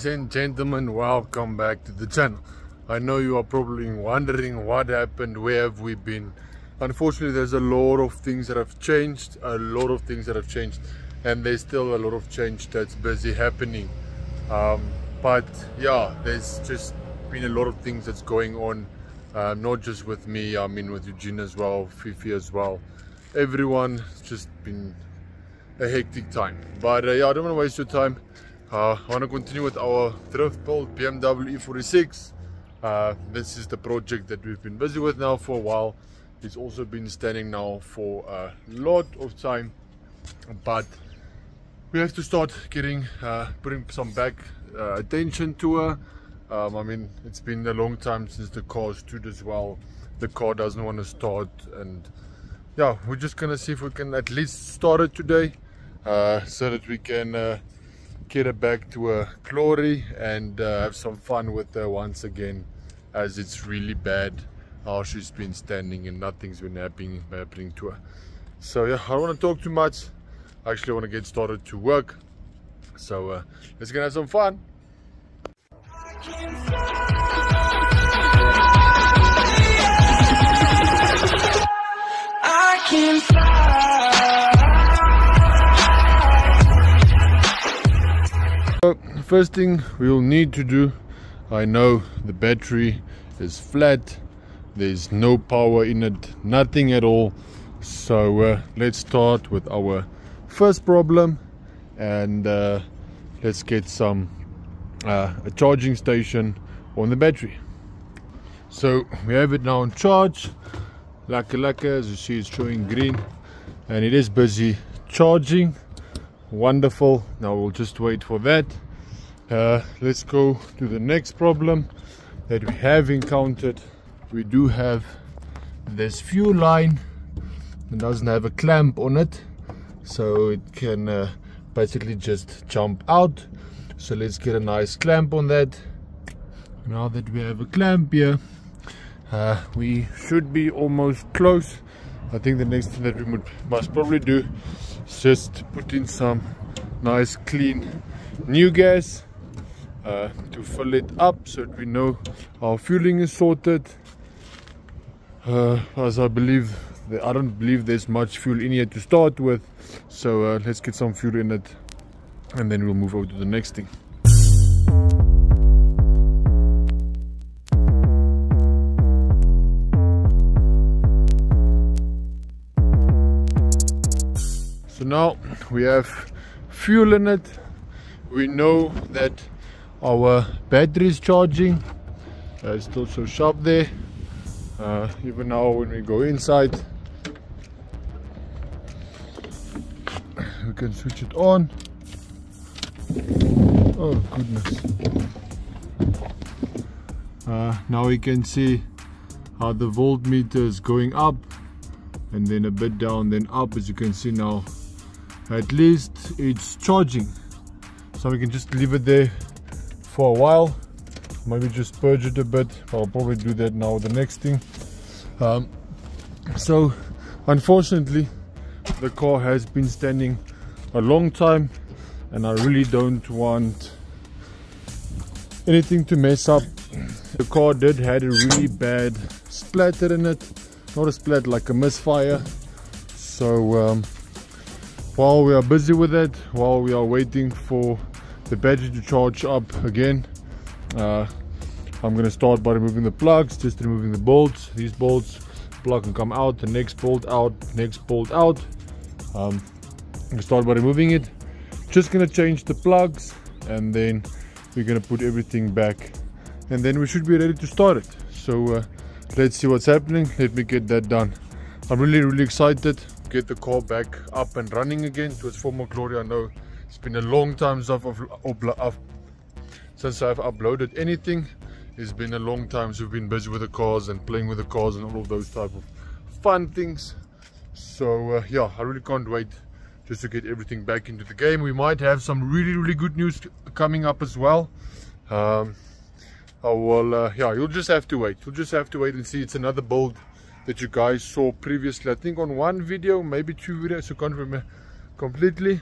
Ladies and gentlemen, welcome back to the channel. I know you are probably wondering what happened, where have we been. Unfortunately, there's a lot of things that have changed, and there's still a lot of change that's busy happening. But yeah, there's just been a lot of things that's going on, not just with me, I mean with Eugene as well, Fifi as well. Everyone, it's just been a hectic time. But yeah, I don't want to waste your time. I want to continue with our thrift build BMW E46. This is the project that we've been busy with now for a while. It's also been standing now for a lot of time, but we have to start getting putting some back attention to her. I mean, it's been a long time since the car stood as well. The car doesn't want to start, and yeah, we're just gonna see if we can at least start it today, so that we can get her back to her glory and have some fun with her once again, as it's really bad how she's been standing and nothing's been happening to her. So yeah, I don't want to talk too much. I actually want to get started to work, so let's get have some fun. I can So first thing we'll need to do, I know the battery is flat, there's no power in it, nothing at all. So let's start with our first problem, and let's get some a charging station on the battery. So we have it now on charge. Laka, as you see, it's showing green and it is busy charging. Wonderful. Now we'll just wait for that. Let's go to the next problem that we have encountered. We do have this fuel line. It doesn't have a clamp on it, so it can basically just jump out. So let's get a nice clamp on that. Now that we have a clamp here, we should be almost close. I think the next thing that we must probably do is just put in some nice clean new gas to fill it up, so that we know our fueling is sorted. As I don't believe there's much fuel in here to start with, so let's get some fuel in it and then we'll move over to the next thing. So now we have fuel in it. We know that our battery is charging. It's still so sharp there. Even now when we go inside, we can switch it on. Oh goodness. Now we can see how the voltmeter is going up and then a bit down, then up. As you can see now, at least it's charging. So we can just leave it there for a while, maybe just purge it a bit. I'll probably do that now with the next thing. So unfortunately the car has been standing a long time, and I really don't want anything to mess up. The car did had a really bad splatter in it, not a splatter, like a misfire. So while we are busy with it, while we are waiting for the battery to charge up again, I'm going to start by removing the plugs, just removing the bolts. These bolts, plug can come out, the next bolt out, next bolt out. I'm going to start by removing it. Just going to change the plugs, and then we're going to put everything back, and then we should be ready to start it. So let's see what's happening. Let me get that done. I'm really excited. Get the car back up and running again to its former glory. I know it's been a long time since I've uploaded anything. It's been a long time since we've been busy with the cars and playing with the cars and all of those type of fun things. So yeah, I really can't wait just to get everything back into the game. We might have some really good news coming up as well. Yeah, you'll just have to wait. You'll just have to wait and see. It's another build that you guys saw previously, I think on one video, maybe two videos, I can't remember completely.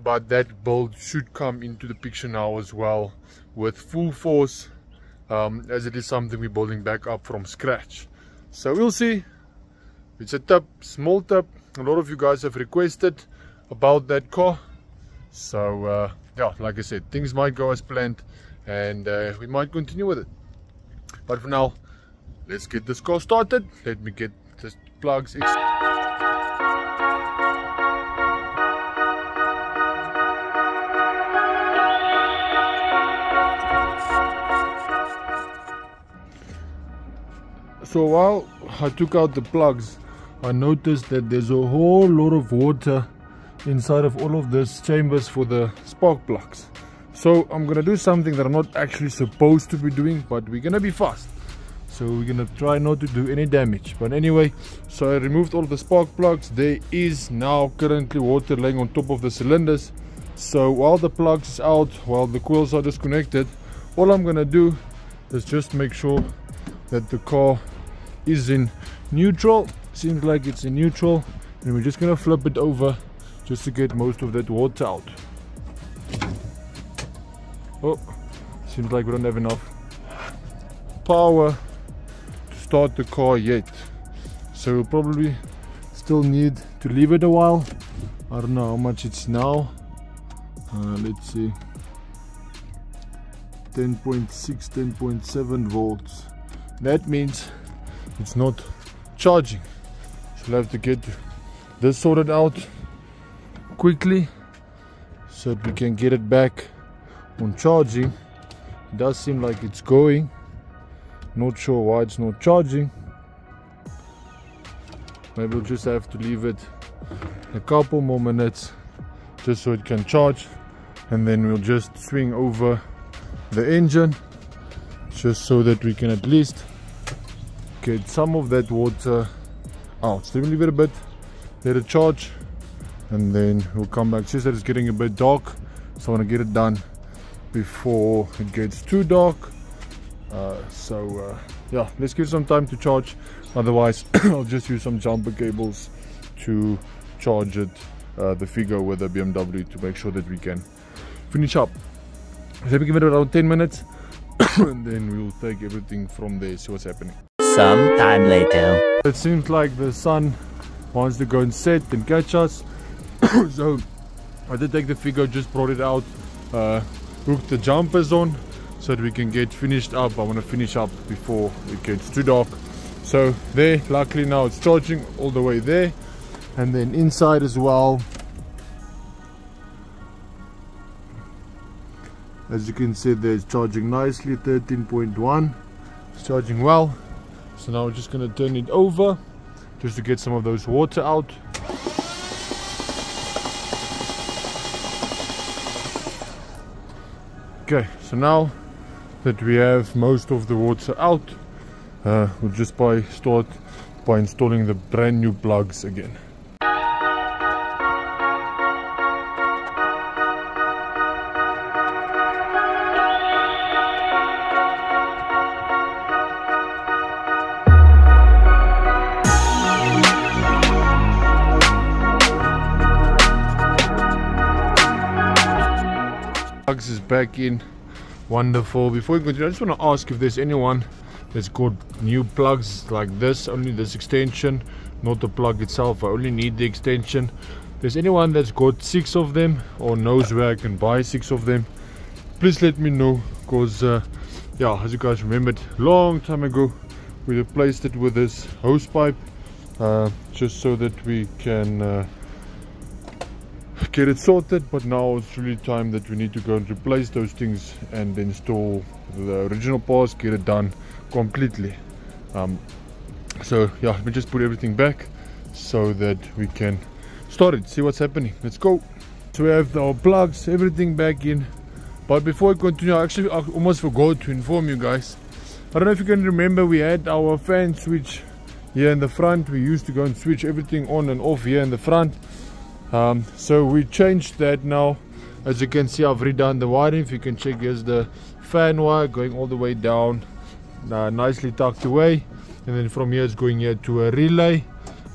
but that build should come into the picture now as well with full force, as it is something we're building back up from scratch. So we'll see. It's a tip, small tip. A lot of you guys have requested about that car, so yeah, like I said, things might go as planned, and we might continue with it. But for now, let's get this car started. Let me get the plugs. So while I took out the plugs, I noticed that there's a whole lot of water inside of all of these chambers for the spark plugs. So I'm gonna do something that I'm not actually supposed to be doing, but we're gonna be fast. So we're gonna try not to do any damage. But anyway, so I removed all the spark plugs. There is now currently water laying on top of the cylinders. So while the plugs is out, while the coils are disconnected, all I'm gonna do is just make sure that the car is in neutral. Seems like it's in neutral, and we're just gonna flip it over just to get most of that water out. Oh, seems like we don't have enough power to start the car yet, so we'll probably still need to leave it a while. I don't know how much it's now. Let's see, 10.6, 10.7 volts. That means it's not charging. So we'll have to get this sorted out quickly so that we can get it back on charging. It does seem like it's going. Not sure why it's not charging. Maybe we'll just have to leave it a couple more minutes just so it can charge, and then we'll just swing over the engine just so that we can at least get some of that water out. So we'll leave it a bit, let it charge, and then we'll come back. Since it's getting a bit dark, so I want to get it done before it gets too dark. Yeah, let's give some time to charge. Otherwise I'll just use some jumper cables to charge it, the figure with the BMW, to make sure that we can finish up. So let me give it around 10 minutes and then we'll take everything from there, see what's happening. Some time later. It seems like the sun wants to go and set and catch us. So I did take the figure, just brought it out, hooked the jumpers on so that we can get finished up. I want to finish up before it gets too dark. So there, luckily now it's charging all the way there, and then inside as well, as you can see there, it's charging nicely, 13.1. It's charging well. So now we're just going to turn it over just to get some of those water out. Okay, so now that we have most of the water out, we'll just start by installing the brand new plugs again. Plugs is back in. Wonderful. Before we continue, I just want to ask if there's anyone that's got new plugs like this, only this extension, not the plug itself. I only need the extension. If there's anyone that's got 6 of them or knows where I can buy 6 of them, please let me know, because yeah, as you guys remembered, long time ago we replaced it with this hose pipe, just so that we can get it sorted. But now it's really time that we need to go and replace those things and install the original parts, get it done completely. So yeah, let me just put everything back so that we can start it, see what's happening. Let's go. So we have our plugs, everything back in. But before I continue, I almost forgot to inform you guys. I don't know if you can remember, we had our fan switch here in the front. We used to go and switch everything on and off here in the front. So we changed that now. As you can see, I've redone the wiring. If you can check, here's the fan wire going all the way down, nicely tucked away, and then from here it's going here to a relay,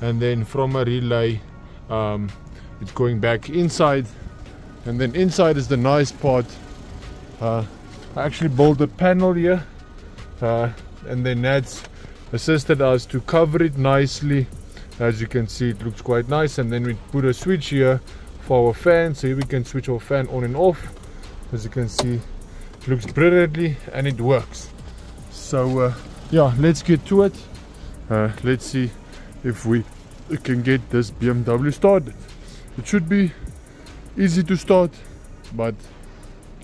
and then from a relay it's going back inside And then inside is the nice part. I actually built a panel here, and then that's assisted us to cover it nicely. As you can see, it looks quite nice. And then we put a switch here for our fan, so here we can switch our fan on and off. As you can see, it looks brilliantly and it works. So yeah, let's get to it. Let's see if we can get this BMW started. It should be easy to start, but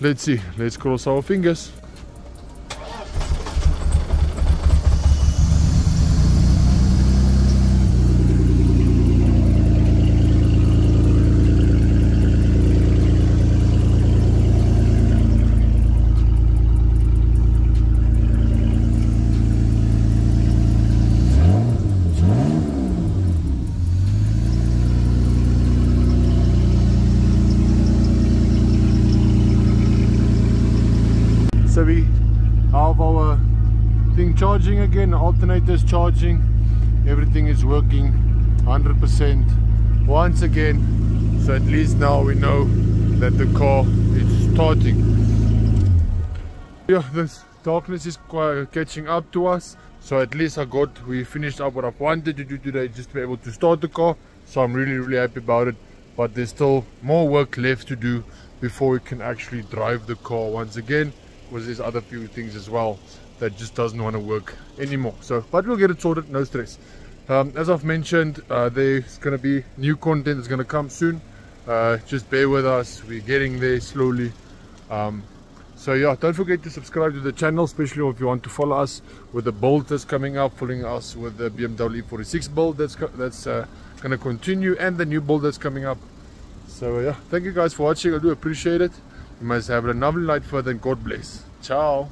let's see. Let's cross our fingers. So we have our thing charging again, alternators charging, everything is working 100% once again. So at least now we know that the car is starting. Yeah, this darkness is quite catching up to us. So at least we finished up what I wanted to do today, just to be able to start the car. So I'm really happy about it. But there's still more work left to do before we can actually drive the car once again. Because there's other few things as well that just doesn't want to work anymore. So, but we'll get it sorted, no stress. As I've mentioned, there's going to be new content that's going to come soon. Just bear with us, we're getting there slowly. So yeah, don't forget to subscribe to the channel, especially if you want to follow us with the build that's coming up, following us with the BMW 46 build that's going to continue, and the new build that's coming up. So yeah, thank you guys for watching. I do appreciate it. You must have a lovely night further, and God bless. Ciao.